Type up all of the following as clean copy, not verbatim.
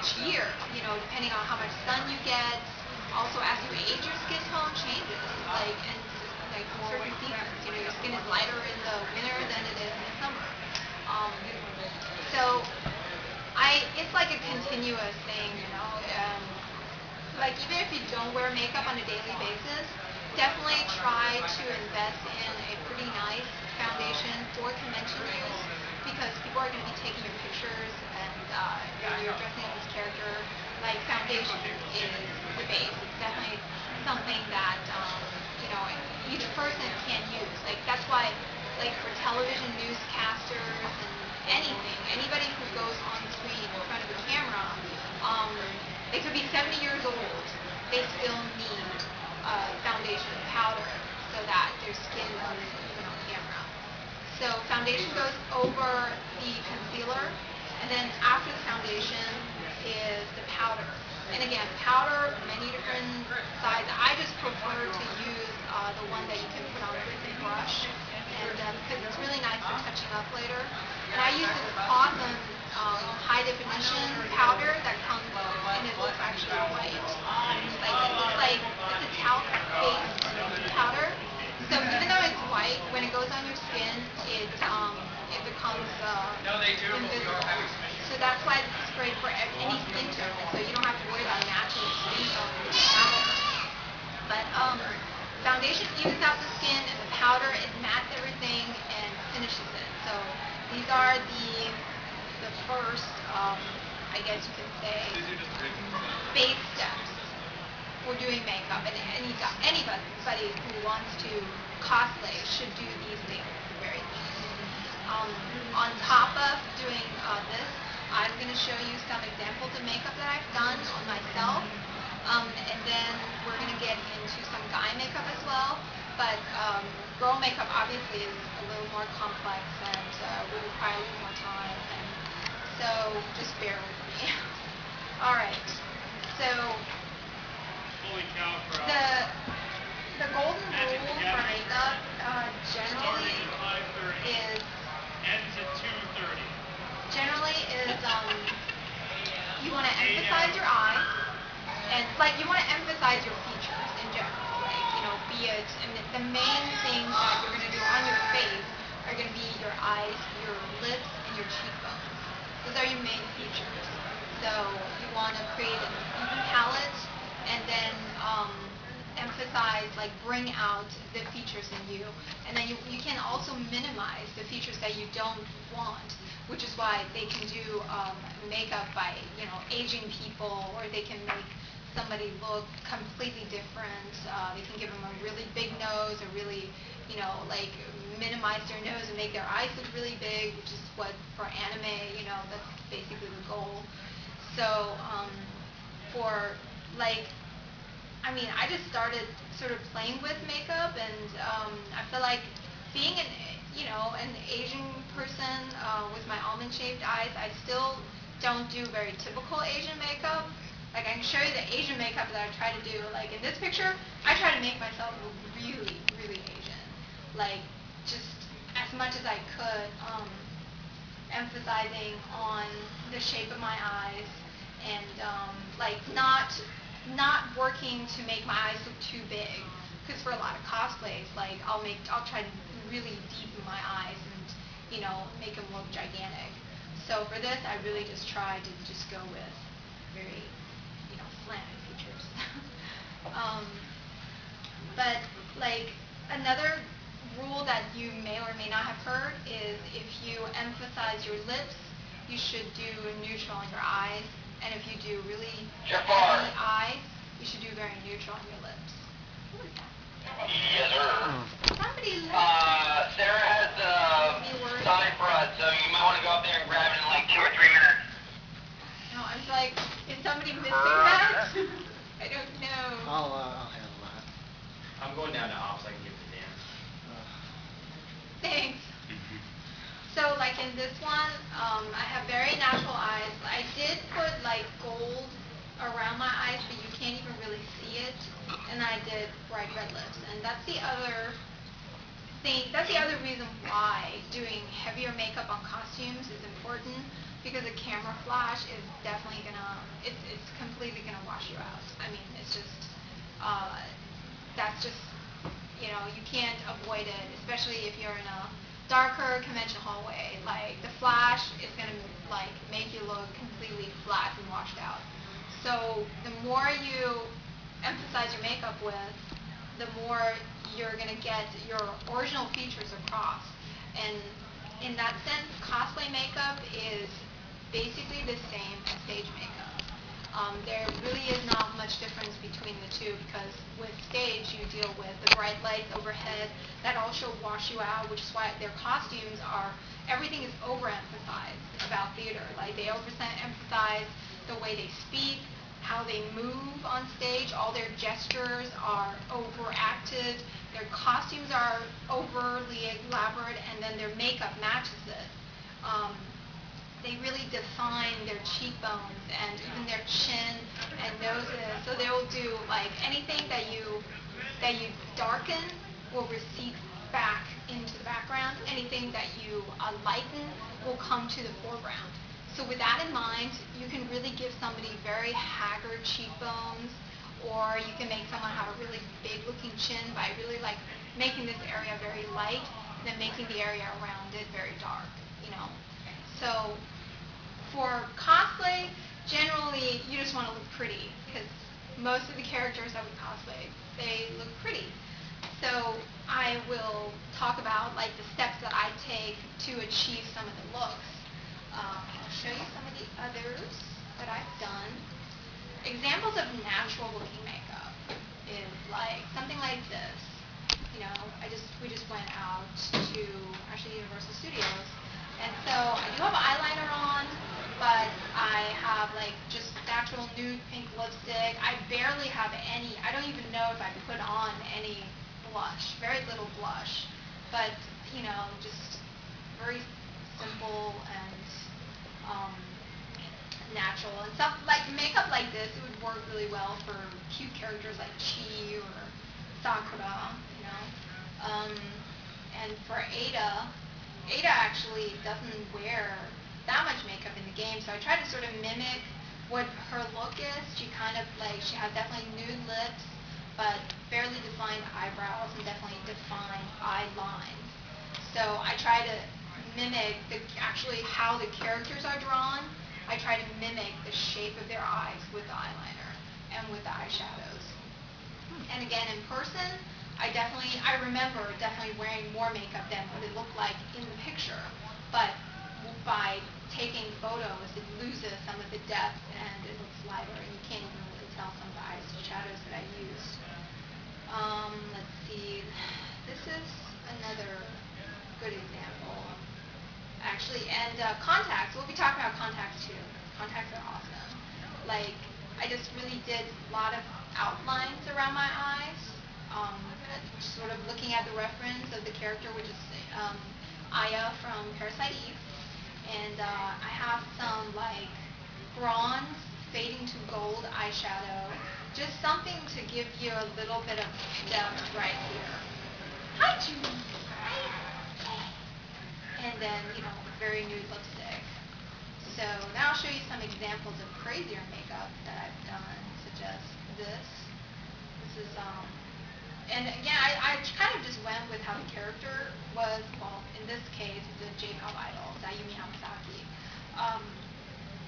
each year, depending on how much sun you get. Also, as you age, your skin tone changes. And certain seasons, your skin is lighter in the winter than it is in the summer. Um, so it's like a continuous thing. Even if you don't wear makeup on a daily basis, definitely try to invest in a pretty nice foundation for convention use, because people are going to be taking your pictures, and when you're dressing up as a character, foundation is the base. It's definitely something that each person can use. That's why, for television newscasters and anybody who goes on screen in front of a camera, they could be 70 years old. They still need foundation powder so that their skin looks even on camera. So foundation goes over the concealer, and then after the foundation is the powder. And again, powder, many different sizes. I just prefer to use the one that you can put on with a brush, and because it's really nice for touching up later. And I use this awesome high definition powder that comes and it looks actually white. It's a talc-based powder. So even though it's white, when it goes on your skin, it becomes invisible. So that's why it's great for any skin tone. So you don't have to worry about matching your skin tone with the powder. But foundation evens out the skin, and the powder, it mattes everything and finishes it. So these are the first, I guess you can say, base steps for doing makeup. And anybody who wants to cosplay should do these things at the very least. On top of doing this, I'm going to show you some examples of makeup that I've done on myself. And then we're going to get into some guy makeup as well. But girl makeup obviously is a little more complex and will require a little more time. And so just bear with me. All right. So the golden rule for makeup generally is you want to emphasize your eyes, and you want to emphasize your features in general. And the main things that you're going to do on your face are going to be your eyes, your lips, and your cheekbones. Those are your main features. So you want to create an even palette, and then emphasize, bring out the features in you. And then you can also minimize the features that you don't want, which is why they can do makeup by, aging people, or they can make somebody look completely different. They can give them a really big nose, or really, minimize their nose and make their eyes look really big, which is what, for anime, that's basically the goal. So, I just started sort of playing with makeup, and I feel like being an Asian person with my almond-shaped eyes, I still don't do very typical Asian makeup. I can show you the Asian makeup that I try to do. In this picture, I try to make myself look really, really Asian. Just as much as I could, emphasizing on the shape of my eyes, and not working to make my eyes look too big. Because for a lot of cosplays, I'll try to really deepen my eyes and make them look gigantic. So for this, I really just try to just go with very slanted features. But another rule that you may or may not have heard is, if you emphasize your lips, you should do neutral on your eyes. And if you do really heavy eyes, you should do very neutral on your lips. Who is that? Yes, sir. Somebody left. Sarah has Sonic Broad, so you might want to go up there and grab it in 2 or 3 minutes. No, I was like, is somebody missing that? I don't know. I'll handle that. I'm going down to ops. I can give it to Dan. Thanks. So in this one, I have very natural eyes. I did put gold around my eyes, but you can't even really see it. And I did bright red lips. And that's the other think that's the other reason why doing heavier makeup on costumes is important, because a camera flash is definitely gonna, it's completely gonna wash you out. I mean, it's just, uh, that's just, you know, you can't avoid it, especially if you're in a darker convention hallway. Like, the flash is gonna, like, make you look completely flat and washed out. So, the more you emphasize your makeup with, the more you're going to get your original features across. And in that sense, cosplay makeup is basically the same as stage makeup. There really is not much difference between the two, because with stage you deal with the bright lights overhead that also wash you out, which is why their costumes are, everything is overemphasized about theater. Like, they overemphasize the way they speak, how they move on stage, all their gestures are overacted, their costumes are overly elaborate, and then their makeup matches it. They really define their cheekbones and even their chin and noses. So they will do, like, anything that you darken will recede back into the background. Anything that you lighten will come to the foreground. So with that in mind, you can really give somebody very haggard cheekbones, or you can make someone have a really big looking chin by really, like, making this area very light, and then making the area around it very dark, you know. So for cosplay, generally you just want to look pretty, because most of the characters that we cosplay, they look pretty. So I will talk about, like, the steps that I take to achieve some of the looks. I'll show you some of the others that I've done. Examples of natural looking makeup is like something like this. You know, we just went out to actually Universal Studios, and so I do have eyeliner on, but I have, like, just natural nude pink lipstick. I barely have any. I don't even know if I put on any blush. Very little blush, but you know, just very simple and natural, and stuff like makeup like this. It would work really well for cute characters like Chi or Sakura, you know. And for Ada actually doesn't wear that much makeup in the game, so I tried to sort of mimic what her look is. She kind of, like, she has definitely nude lips, but fairly defined eyebrows and definitely defined eye lines. So I try to mimic actually how the characters are drawn. I try to mimic the shape of their eyes with the eyeliner and with the eyeshadows. And again, in person, I remember definitely wearing more makeup than what it looked like in the picture. But by taking photos, it loses some of the depth and it looks lighter, and you can't even really tell some of the eyeshadows that I used. Let's see. This is another good example, actually. And contacts. We'll be talking about contacts too. Contacts are awesome. Like, I just really did a lot of outlines around my eyes, sort of looking at the reference of the character, which is Yaya from Parasite Eve. And I have some, like, bronze fading to gold eyeshadow, just something to give you a little bit of depth right here. Hi, Julie. Hi. And then, you know, very nude lipstick. So now I'll show you some examples of crazier makeup that I've done, such as this. This is, and again, I kind of just went with how the character was. Well, in this case, the J-pop idol, Ayumi Hamasaki.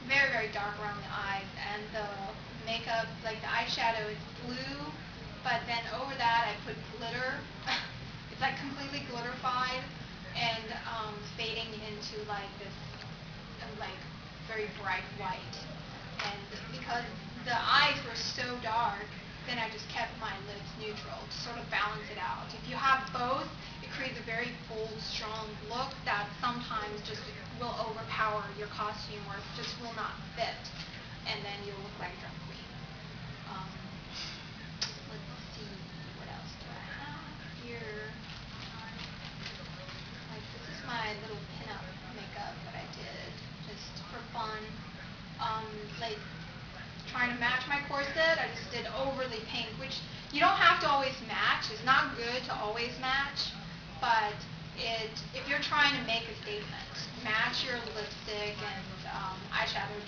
Very, very dark around the eyes, and the makeup, like the eyeshadow is blue, but then over that I put glitter. It's like completely glitterified and fading into, like, this, like, very bright white. And because the eyes were so dark, then I just kept my lids neutral to sort of balance it out. If you have both, it creates a very bold, strong look that sometimes just will overpower your costume, or just will not fit, and then you'll look like a drag queen. Let's see, what else do I have here? Like, this is my little pinup makeup that I did just for fun. Like, trying to match my corset, I just did overly pink, which you don't have to always match. It's not good to always match, but if you're trying to make a statement, match your lipstick and eyeshadow